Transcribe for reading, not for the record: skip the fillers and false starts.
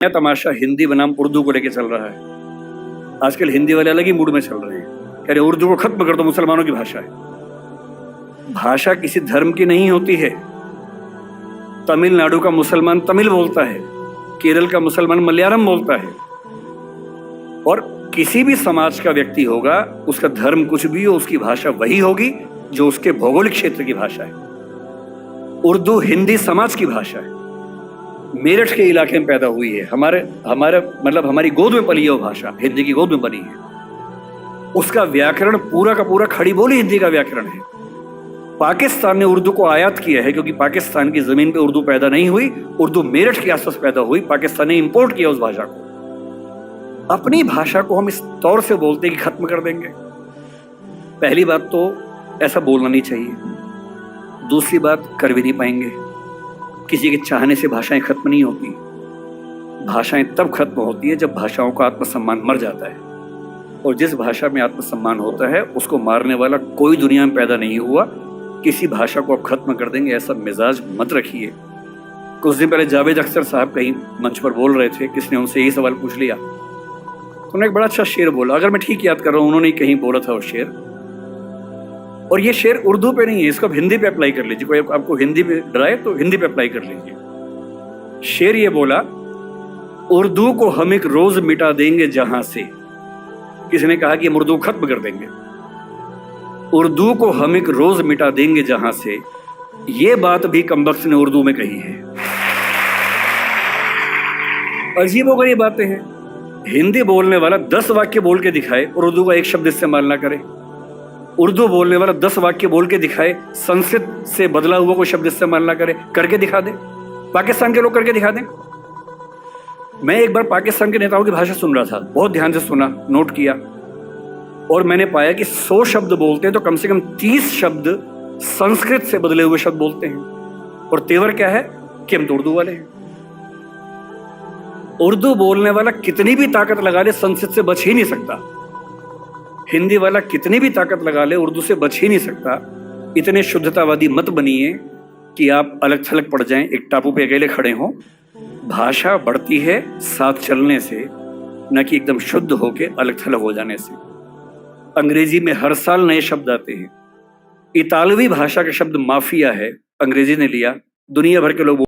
नया तमाशा हिंदी बनाम उर्दू को लेके चल रहा है। आजकल हिंदी वाले अलग ही मूड में चल रहे हैं। कह रहे उर्दू को खत्म कर दो, मुसलमानों की भाषा है। भाषा किसी धर्म की नहीं होती है। तमिलनाडु का मुसलमान तमिल बोलता है, केरल का मुसलमान मलयालम बोलता है। और किसी भी समाज का व्यक्ति होगा, उसका धर्म कुछ भी हो, उसकी भाषा वही होगी जो उसके भौगोलिक क्षेत्र की भाषा है। उर्दू हिंदी समाज की भाषा है। मेरठ के इलाके में पैदा हुई है। हमारे मतलब हमारी गोद में पली है वो भाषा, हिंदी की गोद में बनी है। उसका व्याकरण पूरा का पूरा खड़ी बोली हिंदी का व्याकरण है। पाकिस्तान ने उर्दू को आयात किया है क्योंकि पाकिस्तान की जमीन पे उर्दू पैदा नहीं हुई। उर्दू मेरठ के आसपास पैदा हुई, पाकिस्तान ने इंपोर्ट किया उस भाषा को। अपनी भाषा को हम इस तौर से बोलते कि खत्म कर देंगे। पहली बात तो ऐसा बोलना नहीं चाहिए। दूसरी बात, कर भी नहीं पाएंगे। किसी के चाहने से भाषाएं खत्म नहीं होती। भाषाएं तब खत्म होती है जब भाषाओं का आत्मसम्मान मर जाता है। और जिस भाषा में आत्मसम्मान होता है उसको मारने वाला कोई दुनिया में पैदा नहीं हुआ। किसी भाषा को आप खत्म कर देंगे ऐसा मिजाज मत रखिए। कुछ दिन पहले जावेद अख्तर साहब कहीं मंच पर बोल रहे थे, किसने उनसे यही सवाल पूछ लिया तो उन्होंने एक बड़ा अच्छा शेर बोला। अगर मैं ठीक याद कर रहा हूँ, उन्होंने कहीं बोला था वो शेर। और ये शेर उर्दू पे नहीं है, इसको आप हिंदी पे अप्लाई कर लीजिए। कोई आपको हिंदी पे डराए तो हिंदी पे अप्लाई कर लीजिए। शेर ये बोला, उर्दू को हम एक रोज मिटा देंगे जहां से। किसी ने कहा कि हम उर्दू खत्म कर देंगे। उर्दू को हम एक रोज मिटा देंगे जहां से, ये बात भी कमबख्त ने उर्दू में कही है। अजीबोगरीब बातें हैं। हिंदी बोलने वाला 10 वाक्य बोल के दिखाए और उर्दू का एक शब्द इस्तेमाल ना करे। उर्दू बोलने वाला 10 वाक्य बोल के दिखाए, संस्कृत से बदला हुआ कोई शब्द इस्तेमाल ना करे, करके दिखा दे। पाकिस्तान के लोग करके दिखा दें। मैं एक बार पाकिस्तान के नेताओं की भाषा सुन रहा था, बहुत ध्यान से सुना, नोट किया, और मैंने पाया कि 100 शब्द बोलते हैं तो कम से कम 30 शब्द संस्कृत से बदले हुए शब्द बोलते हैं। और तेवर क्या है कि हम तो उर्दू वाले हैं। उर्दू बोलने वाला कितनी भी ताकत लगा ले, संस्कृत से बच ही नहीं सकता। हिंदी वाला कितनी भी ताकत लगा ले, उर्दू से बच ही नहीं सकता। इतने शुद्धतावादी मत बनिए कि आप अलग थलग पड़ जाएं, एक टापू पे अकेले खड़े हों। भाषा बढ़ती है साथ चलने से, न कि एकदम शुद्ध होके अलग थलग हो जाने से। अंग्रेजी में हर साल नए शब्द आते हैं। इतालवी भाषा का शब्द माफिया है, अंग्रेजी ने लिया, दुनिया भर के लोग